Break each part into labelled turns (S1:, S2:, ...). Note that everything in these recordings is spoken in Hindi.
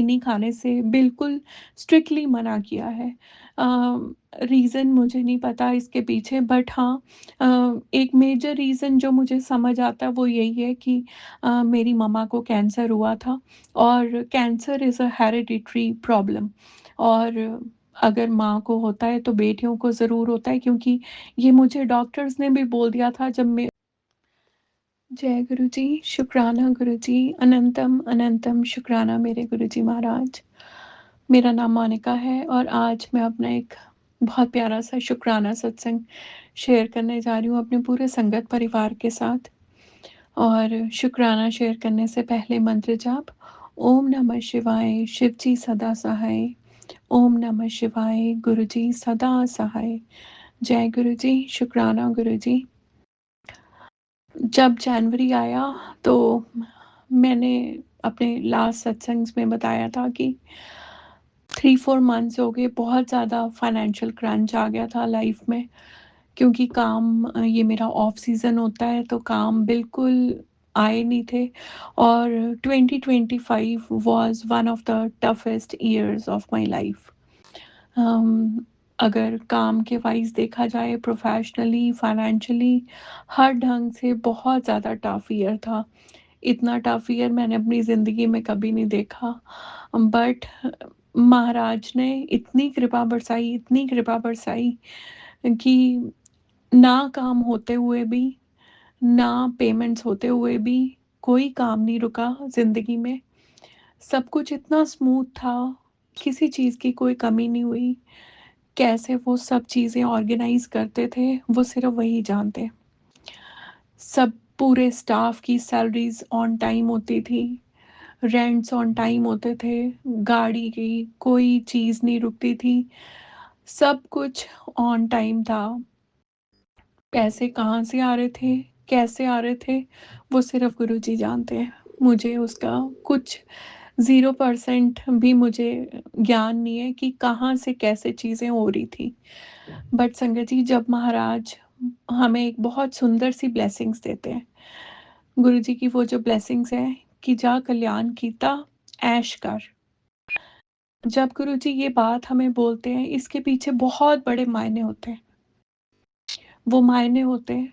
S1: चीनी खाने से बिल्कुल स्ट्रिक्टली मना किया है। रीज़न मुझे नहीं पता इसके पीछे, बट हाँ, एक मेजर रीज़न जो मुझे समझ आता है वो यही है कि मेरी मम्मा को कैंसर हुआ था, और cancer is a hereditary problem. और अगर माँ को होता है तो बेटियों को ज़रूर होता है, क्योंकि ये मुझे डॉक्टर्स ने भी बोल दिया था जब मैं। जय गुरु जी, शुक्राना गुरु जी, अनंतम अनंतम शुक्राना मेरे गुरु जी महाराज। मेरा नाम मोनिका है और आज मैं अपना एक बहुत प्यारा सा शुक्राना सत्संग शेयर करने जा रही हूँ अपने पूरे संगत परिवार के साथ। और शुक्राना शेयर करने से पहले मंत्र जाप: ओम नमः शिवाय, शिव जी सदा सहाय। ओम नमः शिवाय, गुरु जी सदा सहाय। जय गुरु जी, शुक्राना गुरु जी। जब जनवरी आया तो मैंने अपने लास्ट सत्संग में बताया था कि 3-4 मंथ्स हो गए, बहुत ज़्यादा फाइनेंशियल क्रंच आ गया था लाइफ में, क्योंकि काम ये मेरा ऑफ सीज़न होता है तो काम बिल्कुल आए नहीं थे। और 2025 was one of the toughest years of my life. अगर काम के वाइज देखा जाए, प्रोफेशनली, फाइनेंशियली, हर ढंग से बहुत ज़्यादा टफ ईयर था। इतना टफ ईयर मैंने अपनी ज़िंदगी में कभी नहीं देखा। बट महाराज ने इतनी कृपा बरसाई कि ना काम होते हुए भी, ना पेमेंट्स होते हुए भी, कोई काम नहीं रुका ज़िंदगी में। सब कुछ इतना स्मूथ था, किसी चीज़ की कोई कमी नहीं हुई। कैसे वो सब चीज़ें ऑर्गेनाइज़ करते थे, वो सिर्फ़ वही जानते। सब पूरे स्टाफ की सैलरीज़ ऑन टाइम होती थी, रेंट्स ऑन टाइम होते थे, गाड़ी की कोई चीज़ नहीं रुकती थी, सब कुछ ऑन टाइम था। पैसे कहाँ से आ रहे थे, कैसे आ रहे थे, वो सिर्फ़ गुरुजी जानते हैं। मुझे उसका कुछ 0% भी मुझे ज्ञान नहीं है कि कहाँ से कैसे चीज़ें हो रही थी। बट संगत जी, जब महाराज हमें एक बहुत सुंदर सी ब्लेसिंग्स देते हैं, गुरुजी की वो जो ब्लेसिंग्स है कि जा कल्याण कीता ऐश कर। जब गुरुजी ये बात हमें बोलते हैं, इसके पीछे बहुत बड़े मायने होते हैं। वो मायने होते हैं,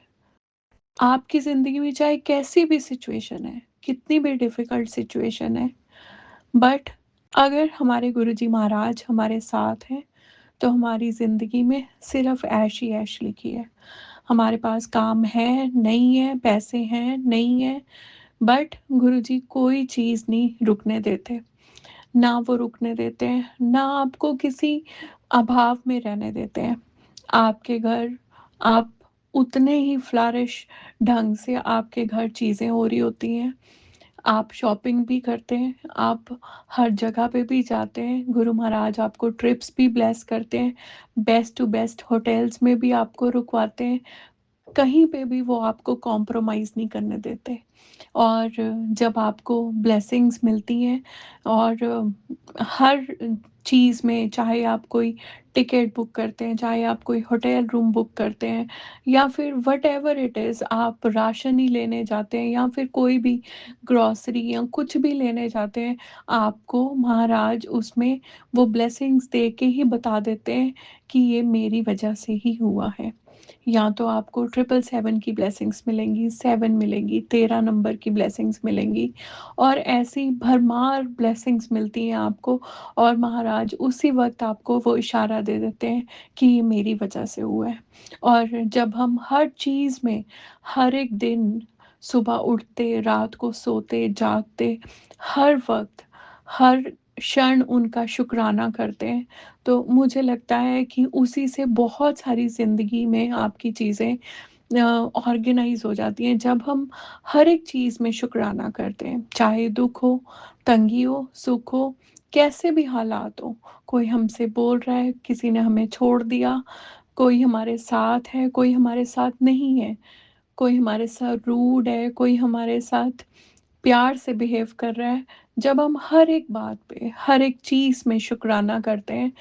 S1: आपकी ज़िंदगी में चाहे कैसी भी सिचुएशन है, कितनी भी डिफ़िकल्ट सिचुएशन है, बट अगर हमारे गुरुजी महाराज हमारे साथ हैं, तो हमारी ज़िंदगी में सिर्फ़ ऐश ही ऐश लिखी है। हमारे पास काम है, नहीं है, पैसे हैं, नहीं है, बट गुरुजी कोई चीज़ नहीं रुकने देते। ना वो रुकने देते हैं, ना आपको किसी अभाव में रहने देते हैं। आपके घर, आप उतने ही फ्लरिश ढंग से आपके घर चीज़ें हो रही होती हैं। आप शॉपिंग भी करते हैं, आप हर जगह पे भी जाते हैं, गुरु महाराज आपको ट्रिप्स भी ब्लेस करते हैं, बेस्ट टू बेस्ट होटल्स में भी आपको रुकवाते हैं, कहीं पे भी वो आपको कॉम्प्रोमाइज़ नहीं करने देते। और जब आपको ब्लेसिंग्स मिलती हैं, और हर चीज़ में, चाहे आप कोई टिकट बुक करते हैं, चाहे आप कोई होटल रूम बुक करते हैं, या फिर व्हाटएवर इट इज़, आप राशन ही लेने जाते हैं, या फिर कोई भी ग्रॉसरी या कुछ भी लेने जाते हैं, आपको महाराज उसमें वो ब्लेसिंग्स दे के ही बता देते हैं कि ये मेरी वजह से ही हुआ है। या तो आपको 777 की ब्लेसिंग्स मिलेंगी, 7 मिलेंगी, 13 नंबर की ब्लेसिंग्स मिलेंगी, और ऐसी भरमार ब्लेसिंग्स मिलती हैं आपको। और महाराज उसी वक़्त आपको वो इशारा दे देते हैं कि ये मेरी वजह से हुआ है। और जब हम हर चीज़ में, हर एक दिन, सुबह उठते, रात को सोते, जागते, हर वक़्त, हर क्षण उनका शुक्राना करते हैं, तो मुझे लगता है कि उसी से बहुत सारी ज़िंदगी में आपकी चीज़ें ऑर्गेनाइज़ हो जाती हैं। जब हम हर एक चीज़ में शुक्राना करते हैं, चाहे दुःख हो, तंगी हो, सुख हो, कैसे भी हालात हों, कोई हमसे बोल रहा है, किसी ने हमें छोड़ दिया, कोई हमारे साथ है, कोई हमारे साथ नहीं है, कोई हमारे साथ रूड है, कोई हमारे साथ प्यार से बिहेव कर रहा है, जब हम हर एक बात पे, हर एक चीज़ में शुक्राना करते हैं,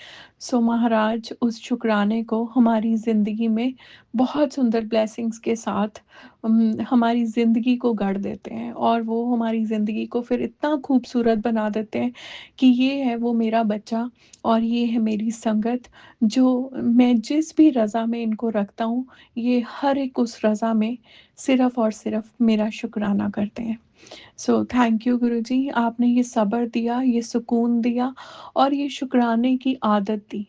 S1: सो महाराज उस शुक्राने को हमारी ज़िंदगी में बहुत सुंदर ब्लेसिंग्स के साथ हमारी ज़िंदगी को गढ़ देते हैं और वो हमारी ज़िंदगी को फिर इतना खूबसूरत बना देते हैं कि ये है वो मेरा बच्चा और ये है मेरी संगत, जो मैं जिस भी रज़ा में इनको रखता हूँ, ये हर एक उस रज़ा में सिर्फ़ और सिर्फ़ मेरा शुक्राना करते हैं। सो थैंक यू गुरुजी, आपने ये सब्र दिया, ये सुकून दिया और ये शुक्राने की आदत दी।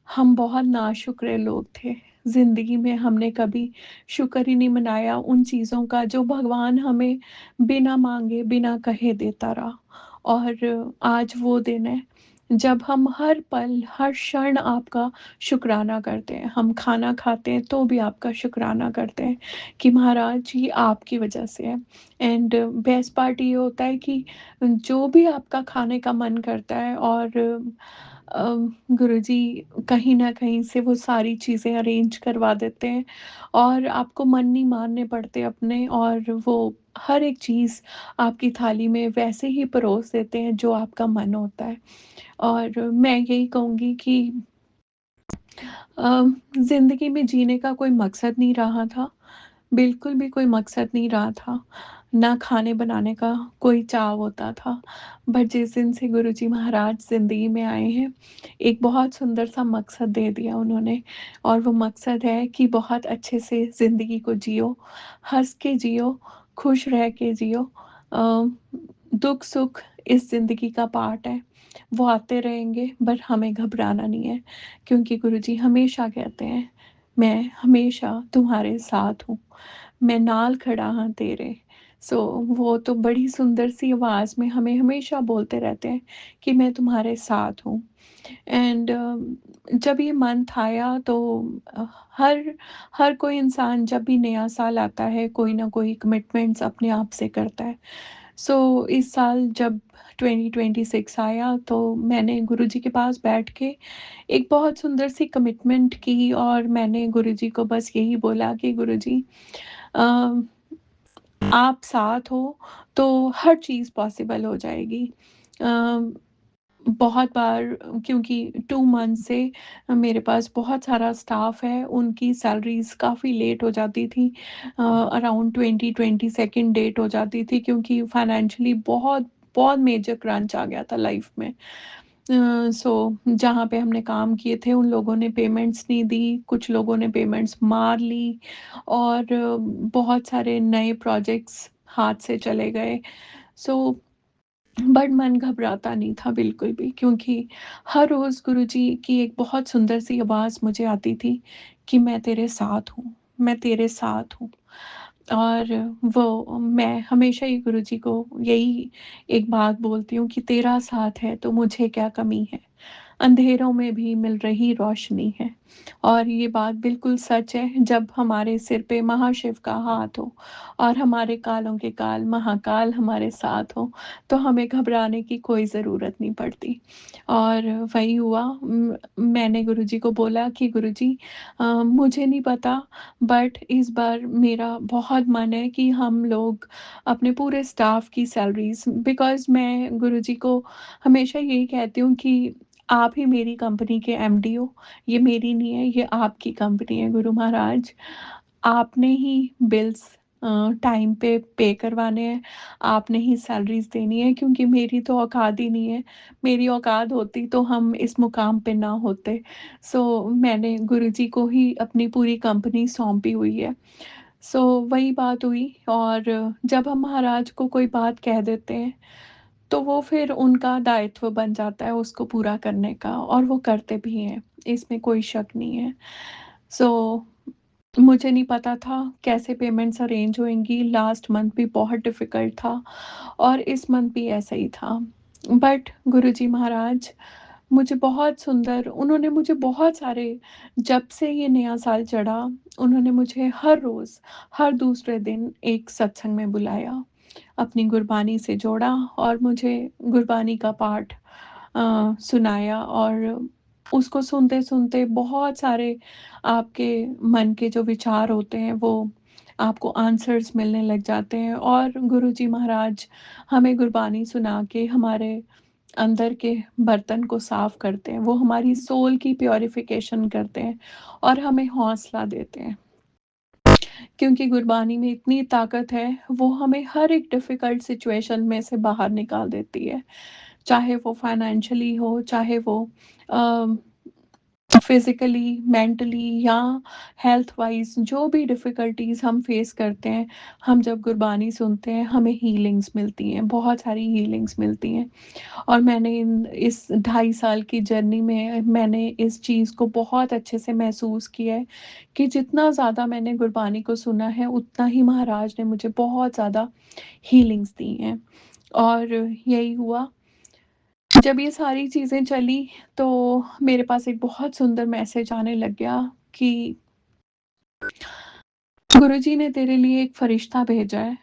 S1: हम बहुत नाशुक्र लोग थे। ज़िंदगी में हमने कभी शुक्र ही नहीं मनाया उन चीज़ों का जो भगवान हमें बिना माँगे, बिना कहे देता रहा। और आज वो दिन है जब हम हर पल, हर क्षण आपका शुक्राना करते हैं। हम खाना खाते हैं तो भी आपका शुक्राना करते हैं कि महाराज ये आपकी वज़ह से है। एंड बेस्ट पार्ट ये होता है कि जो भी आपका खाने का मन करता है और अ, गुरुजी कहीं न कहीं से वो सारी चीज़ें अरेंज करवा देते हैं और आपको मन नहीं मारने पड़ते अपने और वो हर एक चीज़ आपकी थाली में वैसे ही परोस देते हैं जो आपका मन होता है। और मैं यही कहूँगी कि ज़िंदगी में जीने का कोई मकसद नहीं रहा था, बिल्कुल भी कोई मकसद नहीं रहा था, ना खाने बनाने का कोई चाव होता था। बट जिस दिन से गुरुजी महाराज ज़िंदगी में आए हैं, एक बहुत सुंदर-सा मकसद दे दिया उन्होंने और वो मकसद है कि बहुत अच्छे से ज़िंदगी को जियो, हँस के जियो, खुश रह के जियो। अ, दुःख-सुख इस ज़िंदगी का पार्ट है, वो आते रहेंगे बट हमें घबराना नहीं है। क्योंकि गुरुजी हमेशा कहते हैं, मैं हमेशा तुम्हारे साथ हूँ, मैं नाल खड़ा हाँ तेरे। सो वो तो बड़ी सुंदर सी आवाज़ में हमें हमेशा बोलते रहते हैं कि मैं तुम्हारे साथ हूँ। एंड जब ये मंथ आया तो अ, हर हर कोई इंसान जब भी नया साल आता है, कोई ना कोई कमिटमेंट्स अपने आप से करता है। सो इस साल जब 2026 आया तो मैंने गुरुजी के पास बैठ के एक बहुत सुंदर सी कमिटमेंट की और मैंने गुरुजी को बस यही बोला कि गुरुजी अ, आप साथ हो तो हर चीज़ पॉसिबल हो जाएगी। अ, बहुत बार क्योंकि 2 मंथ से मेरे पास बहुत सारा स्टाफ है, उनकी सैलरीज़ काफ़ी लेट हो जाती थी। अराउंड 20-22nd डेट हो जाती थी क्योंकि फाइनेंशियली बहुत बहुत मेजर क्रंच आ गया था लाइफ में। सो जहाँ पे हमने काम किए थे उन लोगों ने पेमेंट्स नहीं दी, कुछ लोगों ने पेमेंट्स मार ली और बहुत सारे नए प्रोजेक्ट्स हाथ से चले गए। सो बट मन घबराता नहीं था बिल्कुल भी क्योंकि हर रोज़ गुरुजी की एक बहुत सुंदर सी आवाज़ मुझे आती थी कि मैं तेरे साथ हूँ, मैं तेरे साथ हूँ। और वो मैं हमेशा ही गुरुजी को यही एक बात बोलती हूँ कि तेरा साथ है तो मुझे क्या कमी है। अंधेरों में भी मिल रही रोशनी है। और ये बात बिल्कुल सच है जब हमारे सिर पे महाशिव का हाथ हो और हमारे कालों के काल महाकाल हमारे साथ हो, तो हमें घबराने की कोई ज़रूरत नहीं पड़ती। और वही हुआ मैंने गुरुजी को बोला कि गुरुजी मुझे नहीं पता बट इस बार मेरा बहुत मन है कि हम लोग अपने पूरे स्टाफ की सैलरीज़ बिकॉज़ मैं गुरुजी को हमेशा यही कहती हूँ कि आप ही मेरी कंपनी के एमडी हो, ये मेरी नहीं है, ये आपकी कंपनी है गुरु महाराज। आपने ही बिल्स टाइम पे पे करवाने हैं, आपने ही सैलरीज़ देनी है क्योंकि मेरी तो औकात ही नहीं है। मेरी औकात होती तो हम इस मुकाम पे ना होते। सो मैंने गुरुजी को ही अपनी पूरी कंपनी सौंपी हुई है। सो वही बात हुई और जब हम महाराज को कोई बात कह देते हैं तो वो फिर उनका दायित्व बन जाता है उसको पूरा करने का और वो करते भी हैं, इसमें कोई शक नहीं है। सो मुझे नहीं पता था कैसे पेमेंट्स अरेंज होएँगी, लास्ट मंथ भी बहुत डिफ़िकल्ट था और इस मंथ भी ऐसा ही था। बट गुरुजी महाराज मुझे बहुत सुंदर उन्होंने मुझे बहुत सारे जब से ये नया साल चढ़ा, उन्होंने मुझे हर रोज़, हर दूसरे दिन एक सत्संग में बुलाया। अपनी गुरबानी से जोड़ा और मुझे गुरबानी का पाठ सुनाया और उसको सुनते-सुनते बहुत सारे आपके मन के जो विचार होते हैं वो आपको आंसर्स मिलने लग जाते हैं और गुरुजी महाराज हमें गुरबानी सुना के हमारे अंदर के बर्तन को साफ करते हैं। वो हमारी सोल की प्यूरिफिकेशन करते हैं और हमें हौसला देते हैं। क्योंकि गुरबानी में इतनी ताकत है, वो हमें हर एक डिफ़िकल्ट सिचुएशन में से बाहर निकाल देती है। चाहे वो फाइनेंशियली हो, चाहे वो अ, फिज़िकली, मेंटली या हेल्थ वाइज़ जो भी डिफ़िकल्टीज़ हम फ़ेस करते हैं, हम जब गुरबानी सुनते हैं, हमें हीलिंग्स मिलती हैं, बहुत सारी हीलिंग्स मिलती हैं। और मैंने इन इस 2.5 साल की जर्नी में मैंने इस चीज़ को बहुत अच्छे से महसूस किया है कि जितना ज़्यादा मैंने गुरबानी को सुना है, उतना ही महाराज ने मुझे बहुत ज़्यादा हीलिंग्स दी हैं। और यही हुआ, जब ये सारी चीज़ें चली तो मेरे पास एक बहुत सुंदर मैसेज आने लग गया कि गुरुजी ने तेरे लिए एक फरिश्ता भेजा है।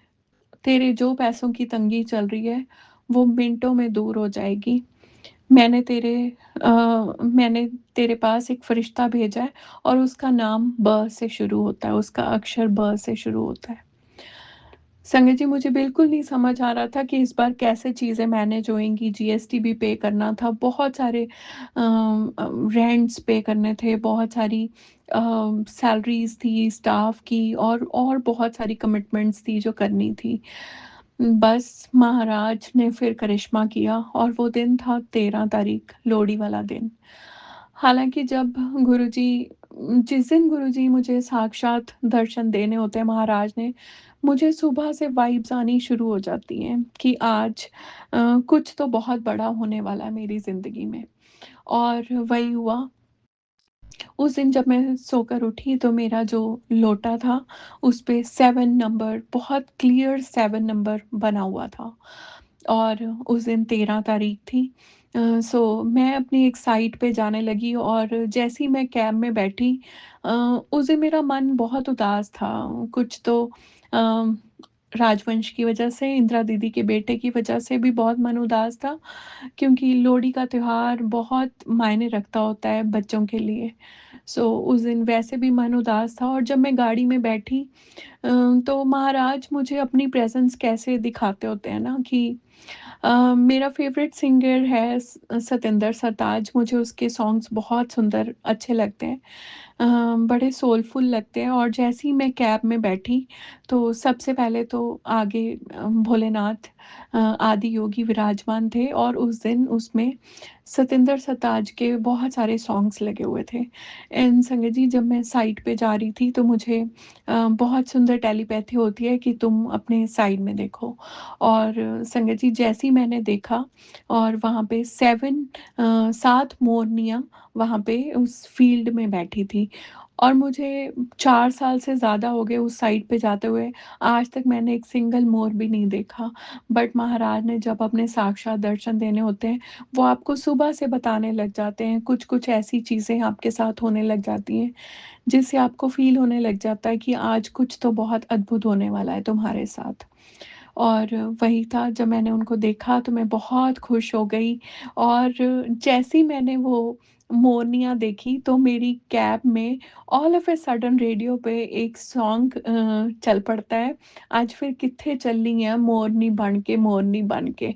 S1: तेरे जो पैसों की तंगी चल रही है, वो मिनटों में दूर हो जाएगी। मैंने तेरे मैंने तेरे पास एक फरिश्ता भेजा है और उसका नाम ब से शुरू होता है, उसका अक्षर ब से शुरू होता है। संगत जी, मुझे बिल्कुल नहीं समझ आ रहा था कि इस बार कैसे चीज़ें मैनेज होएँगी, जीएसटी भी पे करना था, बहुत सारे रेंट्स पे करने थे, बहुत सारी सैलरीज़ थी स्टाफ की और बहुत सारी कमिटमेंट्स थी जो करनी थी। बस महाराज ने फिर करिश्मा किया और वो दिन था 13 तारीख, लोहड़ी वाला दिन। हालाँकि जब गुरुजी जिस दिन गुरुजी मुझे साक्षात दर्शन देने होते हैं महाराज ने, मुझे सुबह से वाइब्स आनी शुरू हो जाती हैं कि आज कुछ तो बहुत बड़ा होने वाला है मेरी ज़िंदगी में। और वही हुआ, उस दिन जब मैं सोकर उठी तो मेरा जो लोटा था, उस पे 7 नंबर, बहुत क्लियर 7 नंबर बना हुआ था। और उस दिन 13 तारीख थी। सो मैं अपनी एक साइट पे जाने लगी और जैसे ही मैं कैब में बैठी, अ, उस दिन मेरा मन बहुत उदास था। कुछ तो अ, राजवंश की वजह से, इंदिरा दीदी के बेटे की वजह से भी बहुत मन उदास था, क्योंकि लोहड़ी का त्योहार बहुत मायने रखता होता है बच्चों के लिए। सो उस दिन वैसे भी मन उदास था और जब मैं गाड़ी में बैठी, अ, तो महाराज मुझे अपनी प्रेज़ेंस कैसे दिखाते होते हैं ना कि मेरा फ़ेवरेट सिंगर है सतिंदर सरताज, मुझे उसके सॉन्ग्स बहुत सुंदर अच्छे लगते हैं। बड़े सोलफुल लगते हैं और जैसे ही मैं कैब में बैठी, तो सबसे पहले तो आगे भोलेनाथ आदि योगी विराजमान थे और उस दिन उसमें सतिंदर सरताज के बहुत सारे सॉन्ग्स लगे हुए थे। एंड संगत जी, जब मैं साइड पे जा रही थी तो मुझे बहुत सुंदर टेलीपैथी होती है कि तुम अपने साइड में देखो। और संगत जी, जैसे ही मैंने देखा और वहाँ पे 7 मोरनियाँ वहाँ पे उस फ़ील्ड में बैठी थी और मुझे 4 साल से ज़्यादा हो गए उस साइड पे जाते हुए, आज तक मैंने एक सिंगल मोर भी नहीं देखा। बट महाराज ने जब अपने साक्षात दर्शन देने होते हैं, वो आपको सुबह से बताने लग जाते हैं, कुछ-कुछ ऐसी चीज़ें आपके साथ होने लग जाती हैं, जिससे आपको फ़ील होने लग जाता है कि आज कुछ तो बहुत अद्भुत होने वाला है तुम्हारे साथ। और वही था, जब मैंने उनको देखा तो मैं बहुत खुश हो गई और जैसे ही मैंने वो मोरनियाँ देखी तो मेरी कैब में all of a sudden radio पे एक सॉन्ग चल पड़ता है, आज फिर कित्थे चली हैं मोरनी बन के।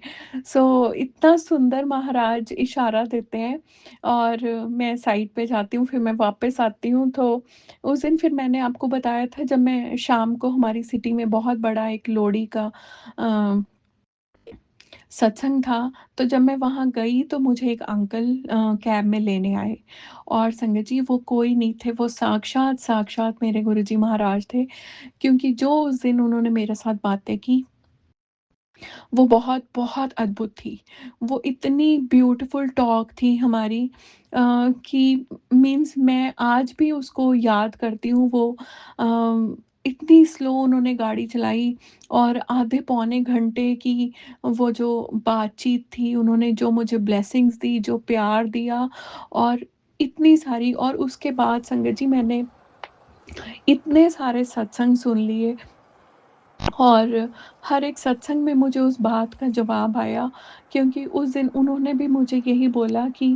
S1: सो इतना सुंदर महाराज इशारा देते हैं और मैं साइड पे जाती हूँ, फिर मैं वापस आती हूँ। तो उस दिन फिर मैंने आपको बताया था, जब मैं शाम को हमारी सिटी में बहुत बड़ा एक लोहड़ी का अ, सत्संग था, तो जब मैं वहाँ गई तो मुझे एक अंकल कैब में लेने आए और संगत जी, वो कोई नहीं थे, वो साक्षात मेरे गुरुजी महाराज थे, क्योंकि जो उस दिन उन्होंने मेरे साथ बातें की, वो बहुत अद्भुत थी। वो इतनी ब्यूटीफुल टॉक थी हमारी, कि मीन्स मैं आज भी उसको याद करती हूँ। वो इतनी स्लो उन्होंने गाड़ी चलाई और आधे पौने घंटे की वो जो बातचीत थी, उन्होंने जो मुझे ब्लेसिंग्स दी, जो प्यार दिया और इतनी सारी, और उसके बाद संगत जी, मैंने इतने सारे सत्संग सुन लिए और हर एक सत्संग में मुझे उस बात का जवाब आया क्योंकि उस दिन उन्होंने भी मुझे यही बोला कि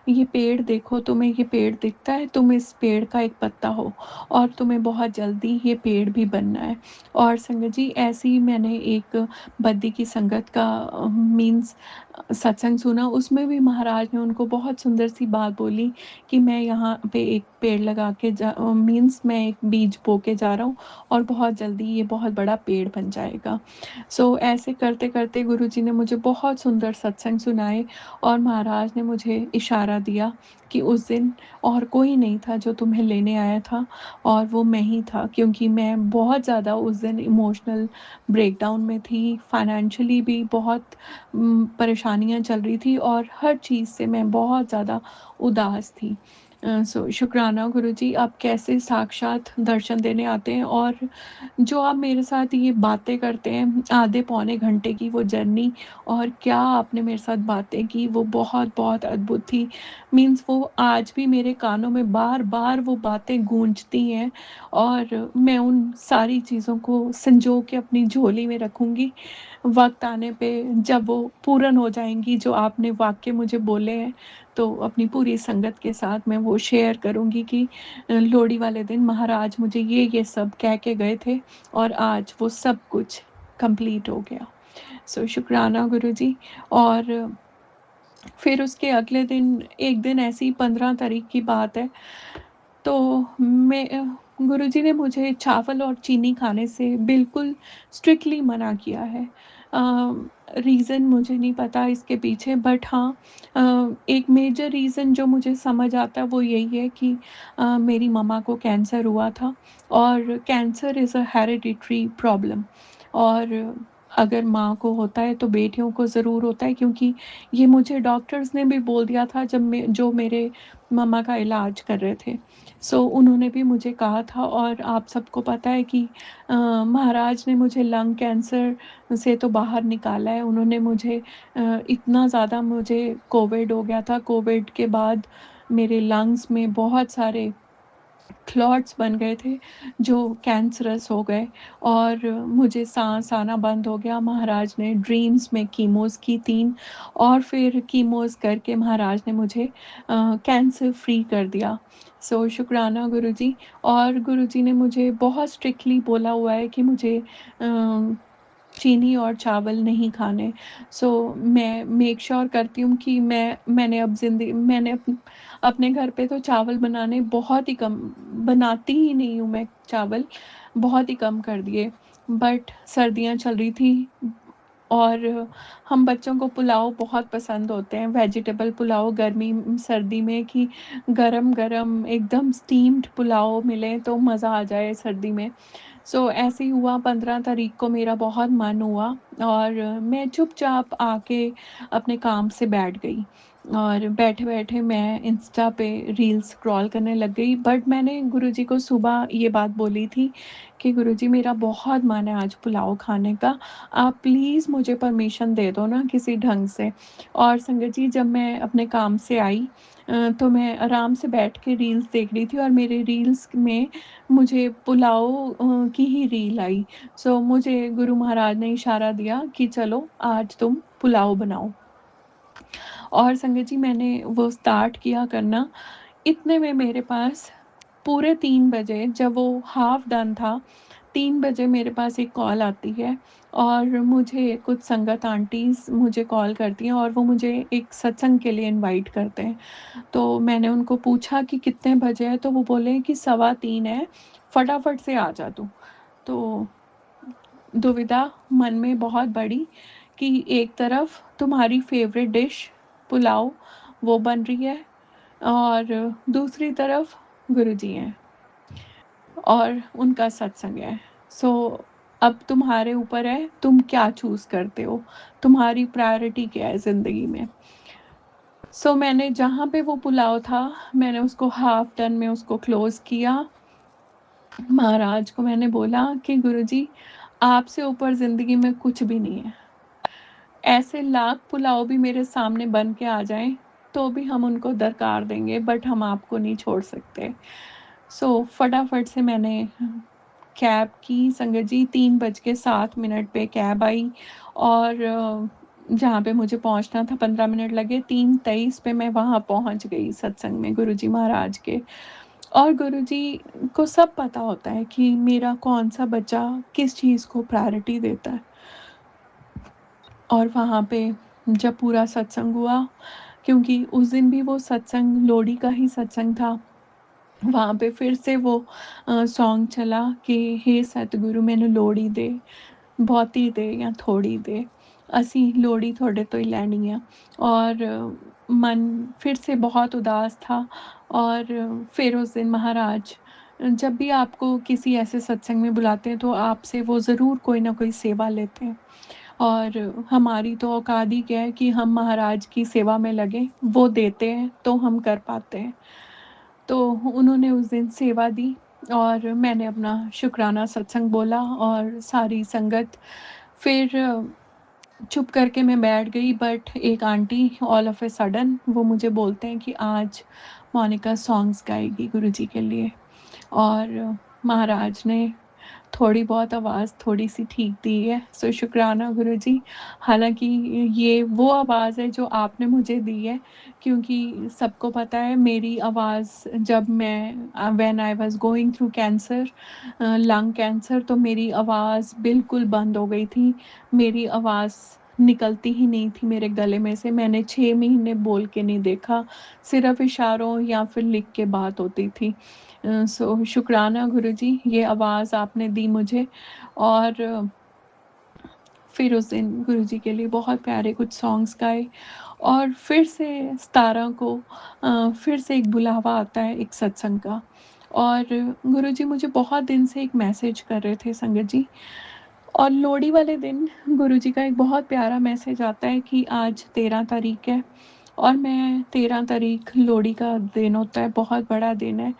S1: ये पेड़ देखो, तुम्हें ये पेड़ दिखता है, तुम इस पेड़ का एक पत्ता हो और तुम्हें बहुत जल्दी ये पेड़ भी बनना है। और संगत जी, ऐसे ही मैंने एक बद्री की संगत का मीन्स सत्संग सुना, उसमें भी महाराज ने उनको बहुत सुंदर सी बात बोली कि मैं यहाँ पे एक पेड़ लगा के मीन्स मैं एक बीज बो के जा रहा हूँ और बहुत जल्दी ये बहुत बड़ा पेड़ बन जाएगा। सो ऐसे करते करते गुरुजी ने मुझे बहुत सुंदर सत्संग सुनाए और महाराज ने मुझे इशारा दिया कि उस दिन और कोई नहीं था जो तुम्हें लेने आया था और वो मैं ही था, क्योंकि मैं बहुत ज़्यादा उस दिन इमोशनल ब्रेकडाउन में थी, फाइनेंशियली भी बहुत परेशानियाँ चल रही थी और हर चीज़ से मैं बहुत ज़्यादा उदास थी। सो शुक्राना गुरुजी, आप कैसे साक्षात दर्शन देने आते हैं और जो आप मेरे साथ ये बातें करते हैं आधे पौने घंटे की वो जर्नी, और क्या आपने मेरे साथ बातें की वो बहुत बहुत अद्भुत थी। मीन्स वो आज भी मेरे कानों में बार बार वो बातें गूंजती हैं और मैं उन सारी चीज़ों को संजो के अपनी झोली में रखूँगी। वक्त आने पे जब वो पूर्ण हो जाएंगी जो आपने वाक्य मुझे बोले हैं, तो अपनी पूरी संगत के साथ मैं वो शेयर करूँगी कि लोहड़ी वाले दिन महाराज मुझे ये सब कह के गए थे और आज वो सब कुछ कंप्लीट हो गया। सो शुक्राना गुरुजी। और फिर उसके अगले दिन एक दिन ऐसी 15 तारीख की बात है, तो मैं गुरुजी ने मुझे चावल और चीनी खाने से बिल्कुल स्ट्रिक्टली मना किया है। रीज़न मुझे नहीं पता इसके पीछे, बट हाँ, एक मेजर रीज़न जो मुझे समझ आता है वो यही है कि मेरी मम्मा को कैंसर हुआ था और cancer is a hereditary problem. और अगर माँ को होता है तो बेटियों को ज़रूर होता है, क्योंकि ये मुझे डॉक्टर्स ने भी बोल दिया था जब मैं जो मेरे मम्मा का इलाज कर रहे थे। सो उन्होंने भी मुझे कहा था, और आप सबको पता है कि महाराज ने मुझे लंग कैंसर से तो बाहर निकाला है। उन्होंने मुझे इतना ज़्यादा मुझे कोविड हो गया था, कोविड के बाद मेरे लंग्स में बहुत सारे क्लॉट्स बन गए थे जो कैंसरस हो गए और मुझे सांस आना बंद हो गया। महाराज ने ड्रीम्स में कीमोस की 3 और फिर कीमोस करके महाराज ने मुझे कैंसर फ्री कर दिया। सो शुक्राना गुरुजी। और गुरुजी ने मुझे बहुत स्ट्रिक्टली बोला हुआ है कि मुझे चीनी और चावल नहीं खाने। सो मैं मेक श्योर करती हूँ कि मैंने अपने घर पे तो चावल बनाने बहुत ही कम, बनाती ही नहीं हूँ मैं चावल, बहुत ही कम कर दिए। बट सर्दियाँ चल रही थी और हम बच्चों को पुलाव बहुत पसंद होते हैं, वेजिटेबल पुलाव गर्मी सर्दी में, कि गरम-गरम एकदम स्टीम्ड पुलाव मिले तो मज़ा आ जाए सर्दी में। सो ऐसे ही हुआ, 15 तारीख को मेरा बहुत मन हुआ और मैं चुपचाप आके अपने काम से बैठ गई और बैठे-बैठे मैं इंस्टा पे रील्स स्क्रॉल करने लग गई। बट मैंने गुरुजी को सुबह ये बात बोली थी कि गुरुजी, मेरा बहुत मन है आज पुलाव खाने का, आप प्लीज़ मुझे परमिशन दे दो ना किसी ढंग से। और संगत जी, जब मैं अपने काम से आई तो मैं आराम से बैठ के रील्स देख रही थी और मेरे रील्स में मुझे पुलाव की ही रील आई। सो मुझे गुरु महाराज ने इशारा दिया कि चलो आज तुम पुलाव बनाओ। और संगत जी, मैंने वो स्टार्ट किया करना, इतने में मेरे पास पूरे 3 बजे जब वो हाफ़ डन था, 3 बजे मेरे पास एक कॉल आती है और मुझे कुछ संगत आंटीज़ मुझे कॉल करती हैं और वो मुझे एक सत्संग के लिए इनवाइट करते हैं। तो मैंने उनको पूछा कि कितने बजे है? तो वो बोले कि 3:15 है, फटाफट से आ जा तू। तो दुविधा मन में बहुत बड़ी कि एक तरफ तुम्हारी फ़ेवरेट डिश पुलाव वो बन रही है और दूसरी तरफ गुरुजी हैं और उनका सत्संग है। सो अब तुम्हारे ऊपर है, तुम क्या चूज़ करते हो? तुम्हारी प्रायोरिटी क्या है ज़िंदगी में? सो मैंने जहाँ पे वो पुलाव था, मैंने उसको हाफ़ डन में उसको क्लोज़ किया। महाराज को मैंने बोला कि गुरुजी, आपसे ऊपर ज़िंदगी में कुछ भी नहीं है। ऐसे लाख पुलाव भी मेरे सामने बन के आ जाएँ, तो भी हम उनको दरकार देंगे, बट हम आपको नहीं छोड़ सकते। सो फटाफट से मैंने कैब की, संगत जी 3 बज के 7 मिनट पे कैब आई और जहाँ पे मुझे पहुँचना था 15 मिनट लगे, 3:23 पे मैं वहाँ पहुँच गई सत्संग में गुरुजी महाराज के। और गुरुजी को सब पता होता है कि मेरा कौन-सा बच्चा किस चीज़ को प्रायोरिटी देता है। और वहाँ पे जब पूरा सत्संग हुआ, क्योंकि उस दिन भी वो सत्संग लोहड़ी का ही सत्संग था, वहाँ पे फिर से वो सॉन्ग चला कि हे सतगुरु मैनू लोहड़ी दे, ਬਹੁਤੀ दे या थोड़ी दे, असी लोहड़ी थोड़े तो ही लैनी है। और मन फिर से बहुत उदास था। और फिर उस दिन महाराज, जब भी आपको किसी ऐसे सत्संग में बुलाते हैं तो आपसे वो ज़रूर कोई ना कोई सेवा लेते हैं। और हमारी तो औकात ही क्या है कि हम महाराज की सेवा में लगें, वो देते हैं तो हम कर पाते हैं। तो उन्होंने उस दिन सेवा दी और मैंने अपना शुक्राना सत्संग बोला और सारी संगत। फिर चुप करके मैं बैठ गई, बट एक aunty all of a sudden वो मुझे बोलते हैं कि आज मोनिका सॉन्ग्स गाएगी गुरुजी के लिए। और महाराज ने थोड़ी बहुत आवाज़ थोड़ी-सी ठीक दी है, सो शुक्राना गुरुजी। हालाँकि ये वो आवाज़ है जो आपने मुझे दी है, क्योंकि सबको पता है मेरी आवाज़, जब मैं when I was going through cancer, lung cancer, तो मेरी आवाज़ बिल्कुल बंद हो गई थी। मेरी आवाज़ निकलती ही नहीं थी मेरे गले में से। मैंने 6 महीने बोल के नहीं देखा, सिर्फ़ इशारों या फिर लिख के बात होती थी। सो शुक्राना गुरुजी, ये आवाज़ आपने दी मुझे। और फिर उस दिन गुरुजी के लिए बहुत प्यारे कुछ सॉन्ग्स गाए। और फिर से 17 को फिर से एक बुलावा आता है एक सत्संग का। और गुरुजी मुझे बहुत दिन से एक मैसेज कर रहे थे संगत जी। और लोहड़ी वाले दिन गुरुजी का एक बहुत प्यारा मैसेज आता है कि आज 13 तारीख है और मैं 13 तारीख लोहड़ी का दिन होता है, बहुत बड़ा दिन है।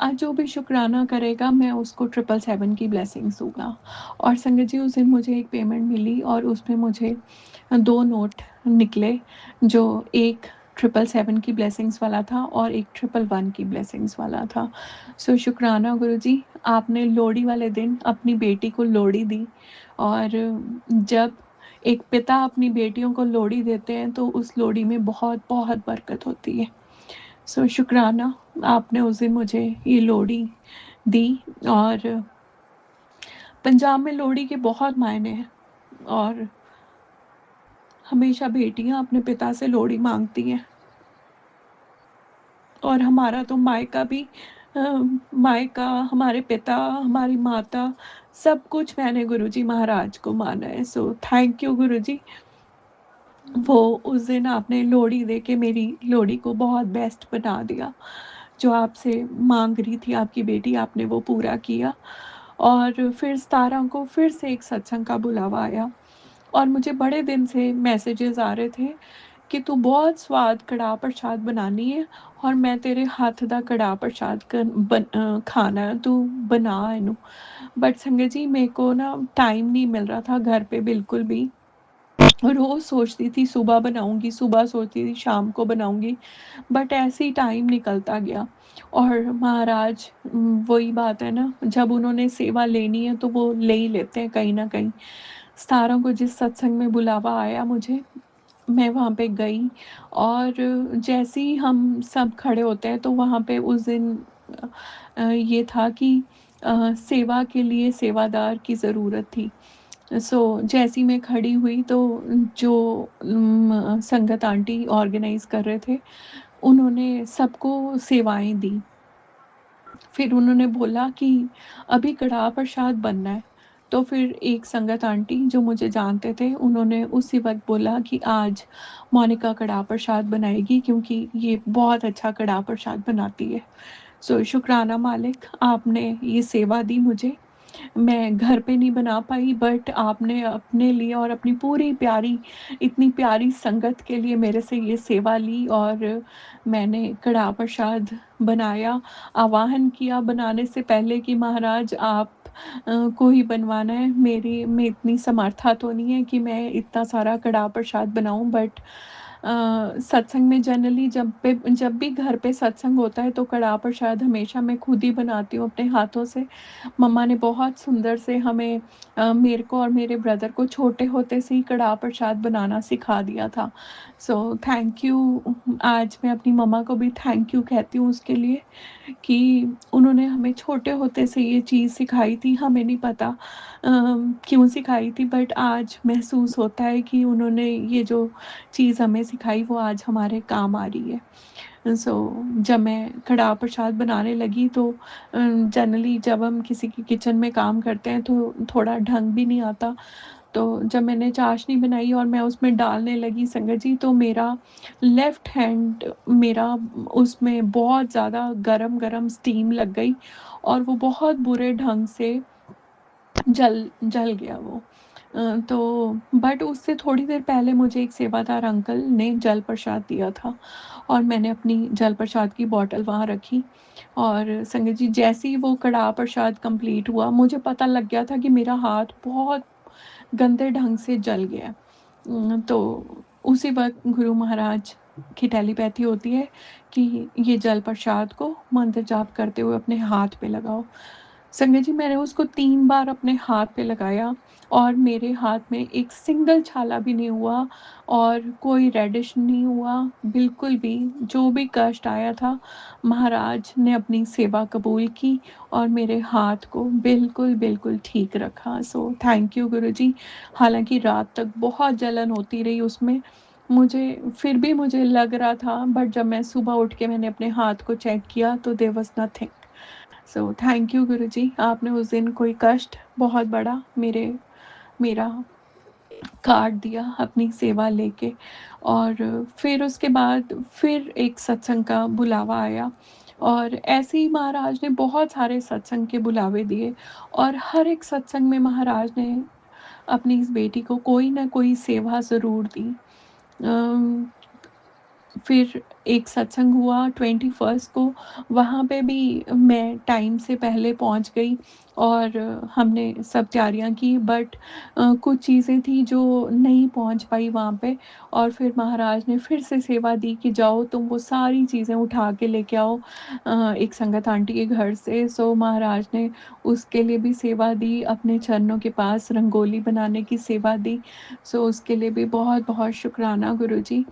S1: आज जो भी शुक्राना करेगा मैं उसको 777 की ब्लेसिंग्स दूँगा। और संगत जी उस दिन मुझे एक पेमेंट मिली और उसमें मुझे 2 नोट निकले, जो एक 777 की ब्लेसिंग्स वाला था और एक 111 की ब्लेसिंग्स वाला था। सो शुक्राना गुरुजी, आपने लोहड़ी वाले दिन अपनी बेटी को लोहड़ी दी। और जब एक पिता अपनी बेटियों को लोहड़ी देते हैं तो उस लोहड़ी में बहुत-बहुत बरकत होती है। सो शुक्राना, आपने उस दिन मुझे ये लोहड़ी दी। और पंजाब में लोहड़ी के बहुत मायने हैं। और हमेशा बेटियां अपने पिता से लोहड़ी मांगती हैं। और हमारा तो मायका भी, अ, मायका, हमारे पिता, हमारी माता, सब कुछ मैंने गुरुजी महाराज को माना है। सो थैंक यू गुरुजी। वो उस दिन आपने लोहड़ी दे के मेरी लोहड़ी को बहुत बेस्ट बना दिया। जो आपसे माँग रही थी आपकी बेटी, आपने वो पूरा किया। और फिर 17 को फिर से एक सत्संग का बुलावा आया। और मुझे बड़े दिन से मैसेजेस आ रहे थे कि तू बहुत स्वाद कड़ाह प्रसाद बनानी है और मैं तेरे हੱਥ ਦਾ कड़ाह प्रसाद खाना है, तू बना इनू। बट संगत जी मेरे को ना टाइम नहीं मिल रहा था घर पे बिल्कुल भी। रोज़ सोचती थी सुबह बनाऊँगी, सुबह सोचती थी शाम को बनाऊँगी, बट ऐसे ही टाइम निकलता गया। और महाराज, वही बात है ना, जब उन्होंने सेवा लेनी है तो वो ले ही लेते हैं कहीं न कहीं। 17 को जिस सत्संग में बुलावा आया मुझे, मैं वहाँ पे गई। और जैसे ही हम सब खड़े होते हैं तो वहाँ पे उस दिन ये था कि सेवा के लिए सेवादार की ज़रूरत थी। सो जैसे ही मैं खड़ी हुई तो जो संगत आंटी ऑर्गेनाइज़ कर रहे थे, उन्होंने सबको सेवाएँ दी। फिर उन्होंने बोला कि अभी कड़ाह प्रसाद बनना है। तो फिर एक संगत आंटी जो मुझे जानते थे, उन्होंने उसी वक़्त बोला कि आज मोनिका कड़ाह प्रसाद बनाएगी क्योंकि ये बहुत अच्छा कड़ाह प्रसाद बनाती है। सो शुक्राना मालिक, आपने ये सेवा दी मुझे। मैं घर पे नहीं बना पाई, बट आपने अपने लिए और अपनी पूरी प्यारी, इतनी प्यारी संगत के लिए मेरे से ये सेवा ली। और मैंने कड़ाह प्रसाद बनाया, आवाहन किया बनाने से पहले कि महाराज आप को ही बनवाना है। मेरी में इतनी समर्था तो नहीं है कि मैं इतना सारा कड़ाह प्रसाद बनाऊँ, बट सत्संग में जनरली जब भी घर पे सत्संग होता है तो कढ़ा प्रसाद हमेशा मैं खुद ही बनाती हूँ अपने हाथों से। मम्मा ने बहुत सुंदर से हमें मेरे को और मेरे ब्रदर को छोटे होते से ही कढ़ा प्रसाद बनाना सिखा दिया था। सो थैंक यू। आज मैं अपनी मम्मा को भी थैंक यू कहती हूँ उसके लिए कि उन्होंने हमें छोटे होते से ये चीज़ सिखाई थी। हमें नहीं पता क्यों सिखाई थी, बट आज महसूस होता है कि उन्होंने ये जो चीज़ हमें सिखाई वो आज हमारे काम आ रही है। सो जब मैं कढ़ा प्रसाद बनाने लगी तो जनरली जब हम किसी के किचन में काम करते हैं तो थोड़ा ढंग भी नहीं आता। तो जब मैंने चाशनी बनाई और मैं उसमें डालने लगी संगत जी, तो मेरा लेफ्ट हैंड मेरा उसमें बहुत ज़्यादा गरम-गरम स्टीम लग गई और वो बहुत बुरे ढंग से जल जल गया वो। तो बट उससे थोड़ी देर पहले मुझे एक सेवादार अंकल ने जल प्रसाद दिया था और मैंने अपनी जल प्रसाद की बॉटल वहाँ रखी और संगत जी जैसे ही वो कढ़ा प्रसाद कंप्लीट हुआ, मुझे पता लग गया था कि मेरा हाथ बहुत गंदे ढंग से जल गया। तो उसी वक़्त गुरु महाराज की टेलीपैथी होती है कि ये जल प्रसाद को मंत्र जाप करते हुए अपने हाथ पे लगाओ। संगत जी मैंने उसको 3 बार अपने हाथ पे लगाया और मेरे हाथ में एक सिंगल छाला भी नहीं हुआ और कोई रेडिश नहीं हुआ, बिल्कुल भी। जो भी कष्ट आया था, महाराज ने अपनी सेवा कबूल की और मेरे हाथ को बिल्कुल, बिल्कुल ठीक रखा। सो थैंक यू गुरुजी। हालाँकि रात तक बहुत जलन होती रही उसमें, फिर भी मुझे लग रहा था, बट जब मैं सुबह उठ के मैंने अपने हाथ को चेक किया तो there was nothing. So thank you गुरुजी, आपने उस दिन कोई कष्ट बहुत बड़ा मेरा काट दिया अपनी सेवा लेके। और फिर उसके बाद फिर एक सत्संग का बुलावा आया और ऐसे ही महाराज ने बहुत सारे सत्संग के बुलावे दिए और हर एक सत्संग में महाराज ने अपनी इस बेटी को कोई ना कोई सेवा ज़रूर दी। अम, फिर एक सत्संग हुआ 21st को, वहाँ पे भी मैं टाइम से पहले पहुँच गई और हमने सब तैयारियाँ की, बट कुछ चीज़ें थी जो नहीं पहुँच पाई वहाँ पे और फिर महाराज ने फिर से सेवा दी कि जाओ तुम वो सारी चीज़ें उठा के लेके आओ एक संगत आंटी के घर से। सो महाराज ने उसके लिए भी सेवा दी, अपने चरणों के पास रंगोली बनाने की सेवा दी। सो उसके लिए भी बहुत-बहुत शुक्राना गुरुजी।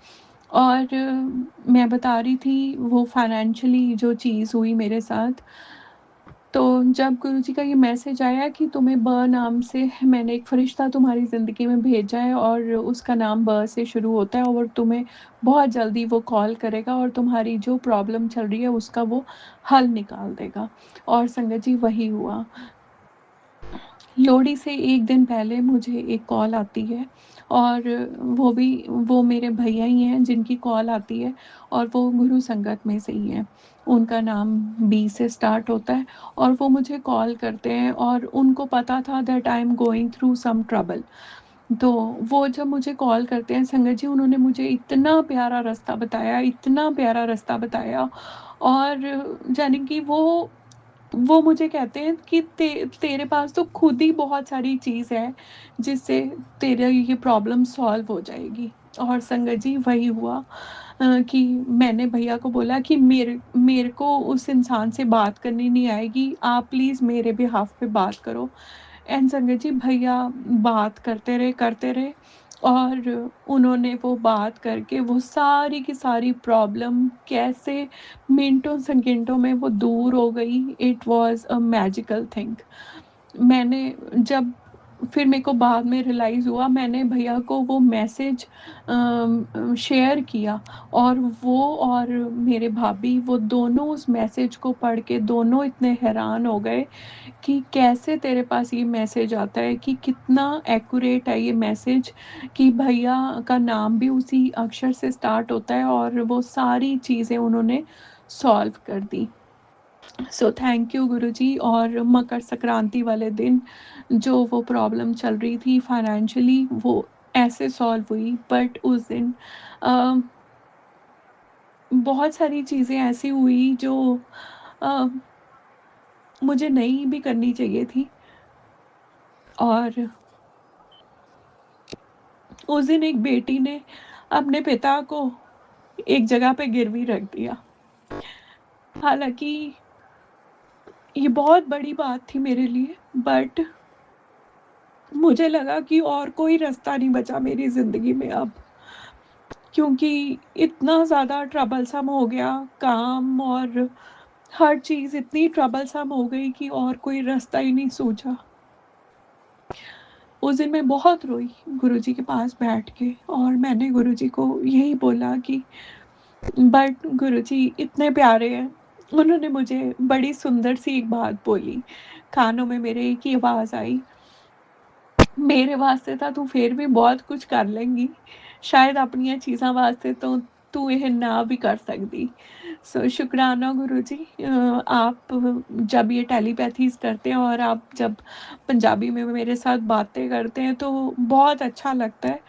S1: और मैं बता रही थी वो फाइनेंशियली जो चीज़ हुई मेरे साथ, तो जब गुरुजी का ये मैसेज आया कि तुम्हें ब नाम से मैंने एक फरिश्ता तुम्हारी ज़िंदगी में भेजा है और उसका नाम ब से शुरू होता है और तुम्हें बहुत जल्दी वो कॉल करेगा और तुम्हारी जो प्रॉब्लम चल रही है उसका वो हल निकाल देगा। और संगत जी वही हुआ। लोहड़ी से 1 दिन पहले मुझे एक कॉल आती है और वो मेरे भैया ही हैं जिनकी कॉल आती है और वो गुरु संगत में से ही हैं। उनका नाम बी से स्टार्ट होता है और वो मुझे कॉल करते हैं और उनको पता था that I am going through some trouble. तो वो जब मुझे कॉल करते हैं संगत जी, उन्होंने मुझे इतना प्यारा रास्ता बताया, इतना प्यारा रास्ता बताया और यानी कि वो मुझे कहते हैं कि तेरे पास तो खुद ही बहुत सारी चीज़ है जिससे तेरा ये प्रॉब्लम सॉल्व हो जाएगी। और संगत जी वही हुआ कि मैंने भैया को बोला कि मेरे मेरे को उस इंसान से बात करनी नहीं आएगी, आप प्लीज़ मेरे बिहाफ़ पे बात करो। एंड संगत जी भैया बात करते रहे और उन्होंने वो बात करके वो सारी की सारी प्रॉब्लम कैसे मिनटों सेकंडों में वो दूर हो गई। It was a magical thing. मैंने जब फिर मेरे को बाद में रियलाइज़ हुआ, मैंने भैया को वो मैसेज शेयर किया और वो और मेरे भाभी वो दोनों उस मैसेज को पढ़ के दोनों इतने हैरान हो गए कि कैसे तेरे पास ये मैसेज आता है, कि कितना एक्यूरेट है ये मैसेज, कि भैया का नाम भी उसी अक्षर से स्टार्ट होता है और वो सारी चीज़ें उन्होंने सॉल्व कर दी। सो थैंक यू गुरुजी। और मकर संक्रांति वाले दिन जो वो प्रॉब्लम चल रही थी फाइनेंशियली वो ऐसे सॉल्व हुई, बट उस दिन अ, बहुत सारी चीज़ें ऐसी हुई जो अ, मुझे नहीं भी करनी चाहिए थी। और उस दिन एक बेटी ने अपने पिता को एक जगह पे गिरवी रख दिया। हालाँकि ये बहुत बड़ी बात थी मेरे लिए, बट मुझे लगा कि और कोई रास्ता नहीं बचा मेरी ज़िंदगी में अब, क्योंकि इतना ज़्यादा ट्रबलसम हो गया काम, और हर चीज़ इतनी ट्रबलसम हो गई कि और कोई रास्ता ही नहीं सूझा। उस दिन मैं बहुत रोई गुरुजी के पास बैठ के, और मैंने गुरुजी को यही बोला कि बट गुरुजी इतने प्यारे हैं। उन्होंने मुझे बड़ी सुंदर सी एक बात बोली, कानों में मेरे एक ही आवाज़ आई, मेरे वास्ते तां तू फिर भी बहुत कुछ कर लेंगी, शायद अपनियां चीज़ां वास्ते तो तू यह ना भी कर सकदी। सो शुक्राना गुरुजी। आप जब ये टेलीपैथीज़ करते हैं और आप जब पंजाबी में मेरे साथ बातें करते हैं तो बहुत अच्छा लगता है।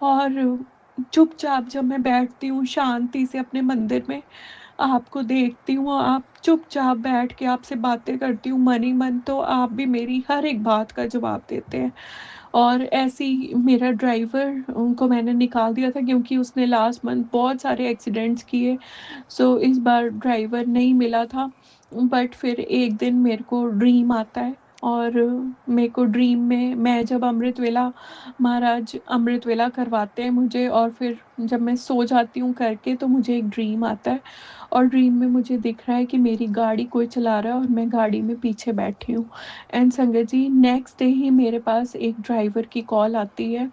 S1: और चुपचाप जब मैं बैठती हूँ शांति से अपने मंदिर में, आपको देखती हूँ, आप चुपचाप बैठ के आपसे बातें करती हूँ मन ही मन, तो आप भी मेरी हर एक बात का जवाब देते हैं। और ऐसे ही मेरा ड्राइवर को मैंने निकाल दिया था, क्योंकि उसने लास्ट मंथ बहुत सारे एक्सीडेंट्स किए। सो इस बार ड्राइवर नहीं मिला था, बट फिर एक दिन मेरे को ड्रीम आता है, और मेरे को ड्रीम में मैं जब अमृत वेला, महाराज अमृत वेला करवाते हैं मुझे, और फिर जब मैं सो जाती हूँ करके तो मुझे एक ड्रीम आता है, और ड्रीम में मुझे दिख रहा है कि मेरी गाड़ी कोई चला रहा है और मैं गाड़ी में पीछे बैठी हूँ। एंड संगत जी, नेक्स्ट डे ही मेरे पास एक ड्राइवर की कॉल आती है।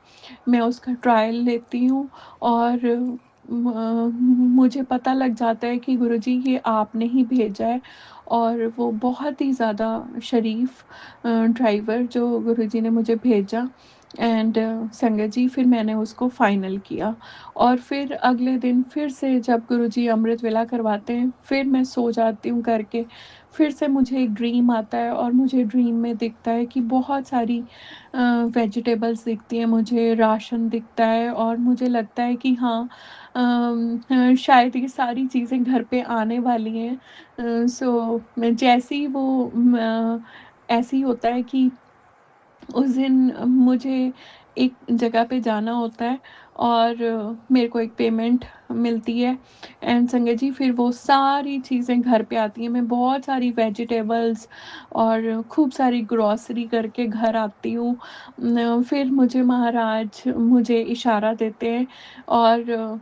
S1: मैं उसका ट्रायल लेती हूँ, और मुझे पता लग जाता है कि गुरुजी ये आपने ही भेजा है। और वो बहुत ही ज़्यादा शरीफ ड्राइवर जो गुरुजी ने मुझे भेजा। एंड संगत जी, फिर मैंने उसको फाइनल किया, और फिर अगले दिन फिर से जब गुरुजी अमृत वेला करवाते हैं, फिर मैं सो जाती हूँ करके, फिर से मुझे एक ड्रीम आता है, और मुझे ड्रीम में दिखता है कि बहुत सारी वेजिटेबल्स दिखती हैं, मुझे राशन दिखता है, और मुझे लगता है कि हाँ, शायद ये सारी चीज़ें घर पे आने वाली हैं। सो मैं जैसे ही वो ऐसे ही होता है कि उस दिन मुझे एक जगह पे जाना होता है, और मेरे को एक पेमेंट मिलती है। एंड संगत जी, फिर वो सारी चीज़ें घर पे आती हैं, मैं बहुत सारी वेजिटेबल्स और खूब सारी ग्रॉसरी करके घर आती हूँ। फिर मुझे महाराज मुझे इशारा देते हैं, और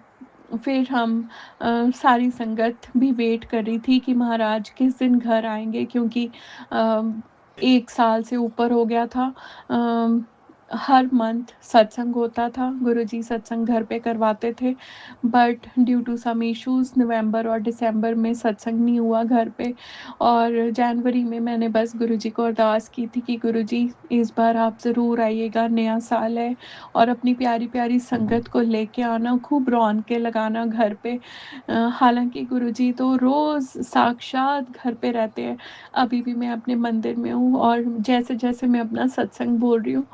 S1: फिर हम सारी संगत भी वेट कर रही थी कि महाराज किस दिन घर आएंगे, क्योंकि एक साल से ऊपर हो गया था। अम, हर मंथ सत्संग होता था, गुरुजी सत्संग घर पे करवाते थे, but due to some issues नवंबर और दिसंबर में सत्संग नहीं हुआ घर पे। और जनवरी में मैंने बस गुरुजी को अरदास की थी कि गुरुजी इस बार आप ज़रूर आइएगा, नया साल है, और अपनी प्यारी प्यारी संगत को लेके आना, खूब रौनकें लगाना घर पे। हालांकि गुरुजी तो रोज़ साक्षात घर पे रहते हैं। अभी भी मैं अपने मंदिर में हूँ, और जैसे जैसे मैं अपना सत्संग बोल रही हूँ,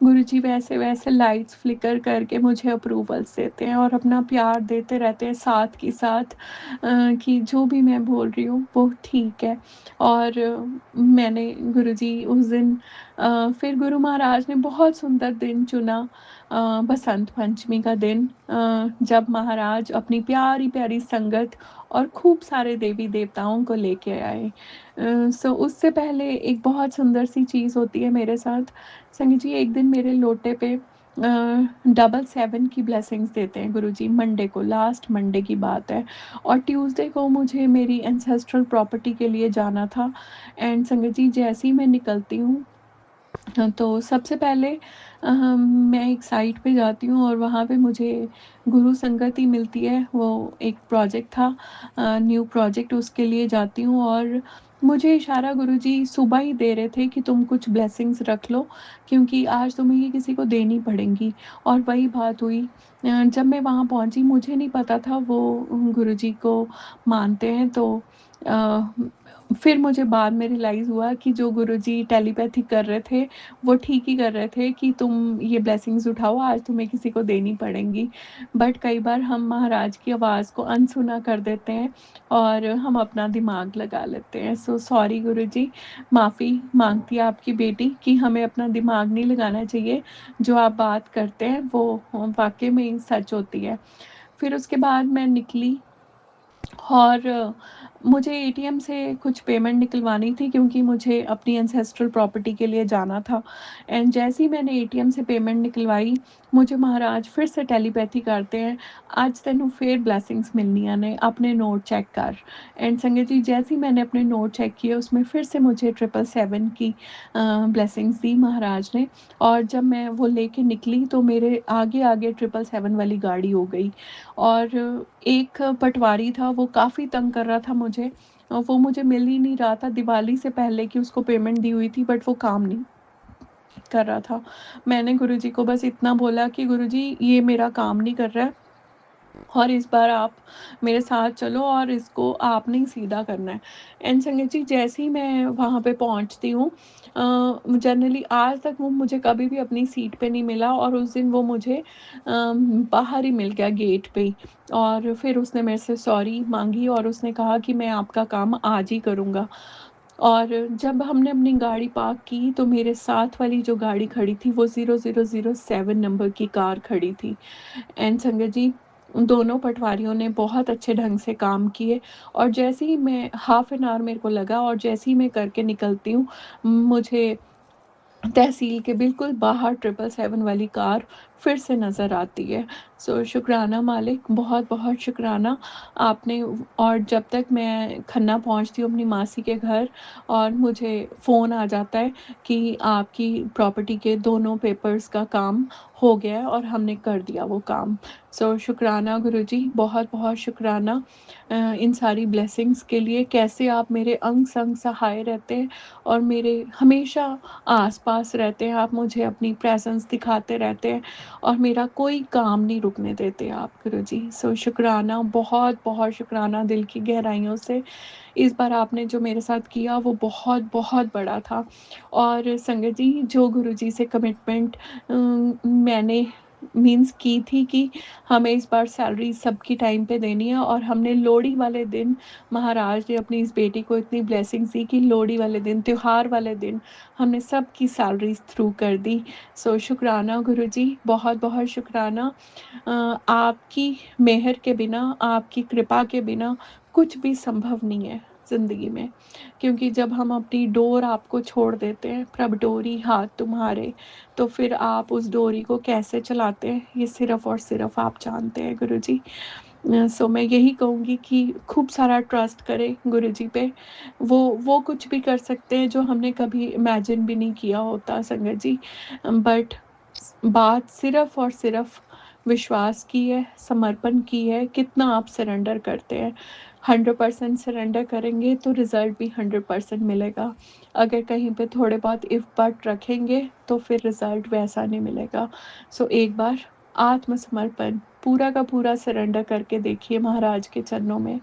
S1: गुरुजी वैसे वैसे लाइट्स फ्लिकर करके मुझे अप्रूवल्स देते हैं, और अपना प्यार देते रहते हैं साथ के साथ, कि जो भी मैं बोल रही हूँ वो ठीक है। और मैंने गुरुजी उस दिन फिर गुरु महाराज ने बहुत सुंदर दिन चुना, बसंत पंचमी का दिन, जब महाराज अपनी प्यारी प्यारी संगत और खूब सारे देवी देवताओं को लेके आए। सो उससे पहले एक बहुत सुंदर सी चीज़ होती है मेरे साथ। संगत जी, एक दिन मेरे लोटे पे डबल 7 की ब्लेसिंग्स देते हैं गुरुजी, मंडे को, लास्ट मंडे की बात है, और ट्यूसडे को मुझे मेरी एंसेस्ट्रल प्रॉपर्टी के लिए जाना था। एंड संगत जी, जैसे ही मैं निकलती हूँ, तो सबसे पहले मैं एक साइट पे जाती हूँ, और वहाँ पे मुझे गुरु संगति मिलती है। वो एक प्रोजेक्ट था, न्यू प्रोजेक्ट, उसके लिए जाती हूँ, और मुझे इशारा गुरुजी सुबह ही दे रहे थे कि तुम कुछ ब्लेसिंग्स रख लो, क्योंकि आज तुम्हें ये किसी को देनी पड़ेंगी। और वही बात हुई। जब मैं वहाँ पहुँची, मुझे नहीं पता था वो गुरुजी को मानते हैं, तो अ, फिर मुझे बाद में रियलाइज़ हुआ कि जो गुरुजी टेलीपैथी कर रहे थे, वो ठीक ही कर रहे थे कि तुम ये ब्लेसिंग्स उठाओ, आज तुम्हें किसी को देनी पड़ेंगी। बट कई बार हम महाराज की आवाज़ को अनसुना कर देते हैं, और हम अपना दिमाग लगा लेते हैं। सो सॉरी गुरुजी, माफ़ी मांगती है आपकी बेटी कि हमें अपना दिमाग नहीं लगाना चाहिए, जो आप बात करते हैं वो वाक़ई में ही सच होती है। फिर उसके बाद मैं निकली और मुझे एटीएम से कुछ पेमेंट निकलवानी थी क्योंकि मुझे अपनी एंसेस्ट्रल प्रॉपर्टी के लिए जाना था। एंड जैसे ही मैंने एटीएम से पेमेंट निकलवाई, मुझे महाराज फिर से टेलीपैथी करते हैं, "आज तैनू फिर ब्लेसिंग्स मिलनियां ने, अपने नोट चेक कर।" एंड संगत जी, जैसे ही मैंने अपने नोट चेक किए, उसमें फिर से मुझे 777 की ब्लेसिंग्स दी महाराज ने। और जब मैं वो लेके निकली तो मेरे आगे-आगे 777 वाली गाड़ी हो गई। और एक पटवारी था, वो काफ़ी तंग कर रहा था मुझे। वो मुझे मिल ही नहीं रहा था दिवाली से पहले की उसको पेमेंट दी हुई थी, बट वो काम नहीं कर रहा था। मैंने गुरुजी को बस इतना बोला कि गुरुजी, ये मेरा काम नहीं कर रहा है और इस बार आप मेरे साथ चलो और इसको आपने ही सीधा करना है। एंड संगत जी, जैसे ही मैं वहाँ पे पहुँचती हूँ, जनरली आज तक वो मुझे कभी भी अपनी सीट पे नहीं मिला और उस दिन वो मुझे बाहर ही मिल गया गेट पे ही। और फिर उसने मेरे से सॉरी माँगी और उसने कहा कि मैं आपका काम आज ही करूँगा। और जब हमने अपनी गाड़ी पार्क की तो मेरे साथ वाली जो गाड़ी खड़ी थी वो 0007 नंबर की कार खड़ी थी। एंड संगत जी, उन दोनों पटवारियों ने बहुत अच्छे ढंग से काम किए और जैसे ही मैं हाफ एन आवर मेरे को लगा और जैसे ही मैं करके निकलती हूँ, मुझे तहसील के बिल्कुल बाहर 777 वाली कार फिर से नज़र आती है। सो शुक्राना मालिक, बहुत-बहुत शुक्राना आपने। और जब तक मैं खन्ना पहुँचती हूँ अपनी मासी के घर और मुझे फ़ोन आ जाता है कि आपकी प्रॉपर्टी के दोनों पेपर्स का काम हो गया है और हमने कर दिया वो काम। सो शुक्राना गुरुजी, बहुत-बहुत शुक्राना इन सारी ब्लेसिंग्स के लिए। कैसे आप मेरे अंग-संग सहाय रहते हैं और मेरे हमेशा आस-पास रहते हैं, आप मुझे अपनी प्रेज़ेंस दिखाते रहते हैं और मेरा कोई काम नहीं रुकने देते आप गुरुजी। सो शुक्राना, बहुत-बहुत शुक्राना दिल की गहराइयों से। इस बार आपने जो मेरे साथ किया वो बहुत-बहुत बड़ा था। और संगत जी, जो गुरुजी से कमिटमेंट मैंने मीन्स की थी कि हमें इस बार सैलरी सबकी टाइम पे देनी है और हमने लोहड़ी वाले दिन महाराज ने अपनी इस बेटी को इतनी ब्लेसिंग्स दी कि लोहड़ी वाले दिन, त्योहार वाले दिन हमने सबकी सैलरीज़ थ्रू कर दी। सो शुक्राना गुरुजी, बहुत-बहुत शुक्राना। आपकी मेहर के बिना, आपकी कृपा के बिना कुछ भी संभव नहीं है ज़िंदगी में। क्योंकि जब हम अपनी डोर आपको छोड़ देते हैं, "प्रभ डोरी हाथ तुम्हारे", तो फिर आप उस डोरी को कैसे चलाते हैं, ये सिर्फ़ और सिर्फ़ आप जानते हैं गुरुजी। सो मैं यही कहूँगी कि खूब सारा ट्रस्ट करें गुरुजी पे। वो कुछ भी कर सकते हैं जो हमने कभी इमेजिन भी नहीं किया होता संगत जी। बट बात सिर्फ़ और सिर्फ़ विश्वास की है, समर्पण की है, कितना आप सरेंडर करते हैं। 100% सरेंडर करेंगे तो रिज़ल्ट भी 100% मिलेगा। अगर कहीं पे थोड़े बहुत इफ़ बट रखेंगे तो फिर रिज़ल्ट वैसा नहीं मिलेगा। सो एक बार आत्मसमर्पण, पूरा का पूरा सरेंडर करके देखिए महाराज के चरणों में,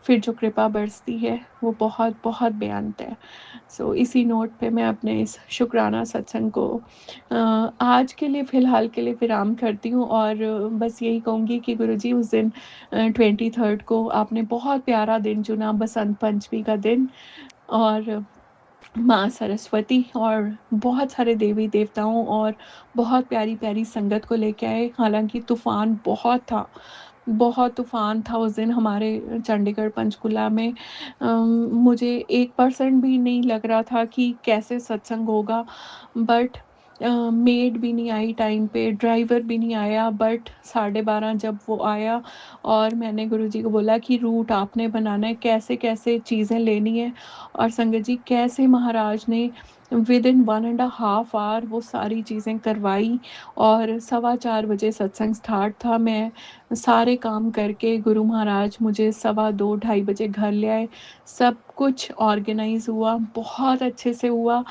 S1: फिर जो कृपा बरसती है वो बहुत-बहुत बेअंत है। सो इसी नोट पे मैं अपने इस शुक्राना सत्संग को आज के लिए फ़िलहाल के लिए विराम करती हूँ और बस यही कहूँगी कि गुरुजी, उस दिन 23rd को आपने बहुत प्यारा दिन चुना, बसंत पंचमी का दिन। और माँ सरस्वती और बहुत सारे देवी-देवताओं और बहुत प्यारी-प्यारी संगत को लेके आए। हालाँकि तूफ़ान बहुत था, बहुत तूफ़ान था उस दिन हमारे चंडीगढ़ पंचकुला में। मुझे 1% भी नहीं लग रहा था कि कैसे सत्संग होगा। बट मेड भी नहीं आई टाइम पे, ड्राइवर भी नहीं आया। बट 12:30 जब वो आया और मैंने गुरुजी को बोला कि रूट आपने बनाना है, कैसे-कैसे चीज़ें लेनी है। और संगत जी, कैसे महाराज ने विदिन 1.5 आवर वो सारी चीज़ें करवाई और 4:15 बजे सत्संग स्टार्ट था। मैं सारे काम करके गुरु महाराज मुझे 2:15 ढाई बजे घर ले आए। सब कुछ ऑर्गेनाइज़ हुआ, बहुत अच्छे से हुआ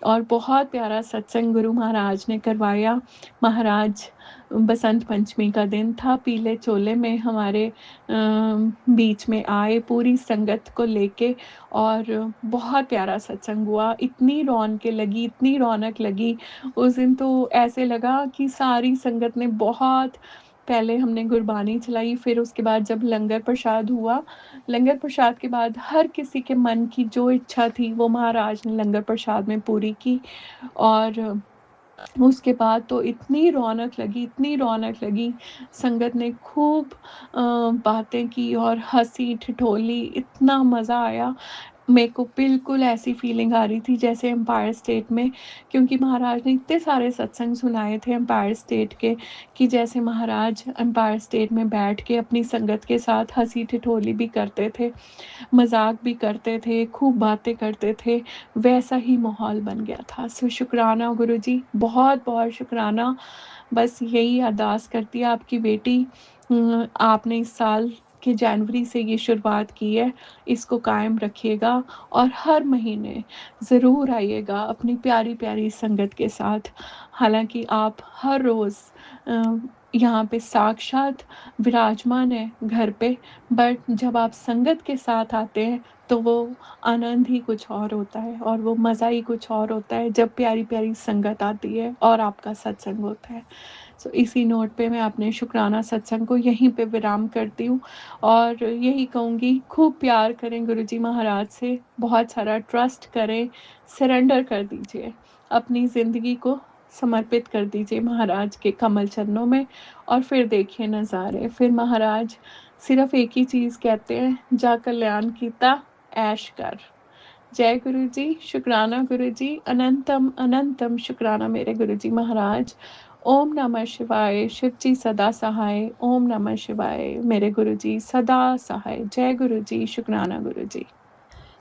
S1: और बहुत प्यारा सत्संग गुरु महाराज ने करवाया। महाराज बसंत पंचमी का दिन था, पीले चोले में हमारे बीच में आए पूरी संगत को लेके और बहुत प्यारा सत्संग हुआ। इतनी रौनकें लगी, इतनी रौनक लगी, उस दिन तो ऐसे लगा कि सारी संगत ने बहुत पहले हमने गुरबानी चलाई, फिर उसके बाद जब लंगर प्रसाद हुआ, लंगर प्रसाद के बाद हर किसी के मन की जो इच्छा थी, वो महाराज ने लंगर प्रसाद में पूरी की। और उसके बाद तो इतनी रौनक लगी, संगत ने खूब बातें की और हँसी ठिठोली, इतना मज़ा आया। मेरे को बिल्कुल ऐसी फीलिंग आ रही थी जैसे एम्पायर स्टेट में, क्योंकि महाराज ने इतने सारे सत्संग सुनाए थे एम्पायर स्टेट के, कि जैसे महाराज एम्पायर स्टेट में बैठ के अपनी संगत के साथ हँसी ठिठोली भी करते थे, मज़ाक भी करते थे, खूब बातें करते थे, वैसा ही माहौल बन गया था। सो शुक्राना गुरुजी, बहुत-बहुत शुक्राना। बस यही अरदास करती है आपकी बेटी, आपने इस साल के जनवरी से ये शुरुआत की है, इसको कायम रखिएगा और हर महीने ज़रूर आइएगा अपनी प्यारी-प्यारी संगत के साथ। हालाँकि आप हर रोज़ अ, यहाँ पे साक्षात विराजमान हैं घर पे, बट जब आप संगत के साथ आते हैं, तो वो आनंद ही कुछ और होता है और वो मज़ा ही कुछ और होता है जब प्यारी-प्यारी संगत आती है और आपका सत्संग होता है। सो इसी नोट पे मैं अपने शुक्राना सत्संग को यहीं पे विराम करती हूँ और यही कहूँगी, खूब प्यार करें गुरुजी महाराज से, बहुत सारा ट्रस्ट करें, सरेंडर कर दीजिए, अपनी ज़िंदगी को समर्पित कर दीजिए महाराज के कमल चरणों में और फिर देखिए नज़ारे। फिर महाराज सिर्फ एक ही चीज़ कहते हैं, जा कल्याण कीता ऐश कर। जय गुरु जी, शुक्राना गुरु जी, अनंतम अनंतम शुक्राना मेरे गुरु जी महाराज। ओम नमः शिवाय, शिव जी सदा सहाय। ओम नमः शिवाय, मेरे गुरु जी सदा सहाय। जय गुरु जी, शुक्राना गुरु जी।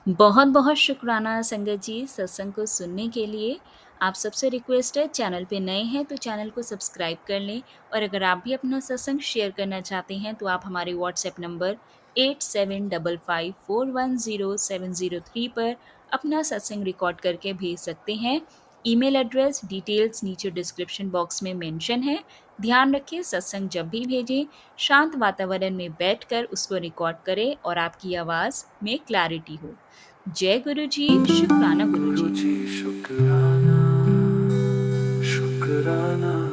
S2: बहुत बहुत शुक्राना संगत जी सत्संग को सुनने के लिए। आप सबसे रिक्वेस्ट है, चैनल पे नए हैं तो चैनल को सब्सक्राइब कर लें, और अगर आप भी अपना सत्संग शेयर करना चाहते हैं तो आप हमारे व्हाट्सएप नंबर 8755410703 पर अपना सत्संग रिकॉर्ड करके भेज सकते हैं। ईमेल एड्रेस डिटेल्स नीचे डिस्क्रिप्शन बॉक्स में मेंशन है। ध्यान रखिए, सत्संग जब भी भेजें शांत वातावरण में बैठकर उसको रिकॉर्ड करें और आपकी आवाज़ में क्लैरिटी हो। जय गुरु जी, शुक्राना गुरु जी।
S3: गुरुजी शुक्राना शुक्राना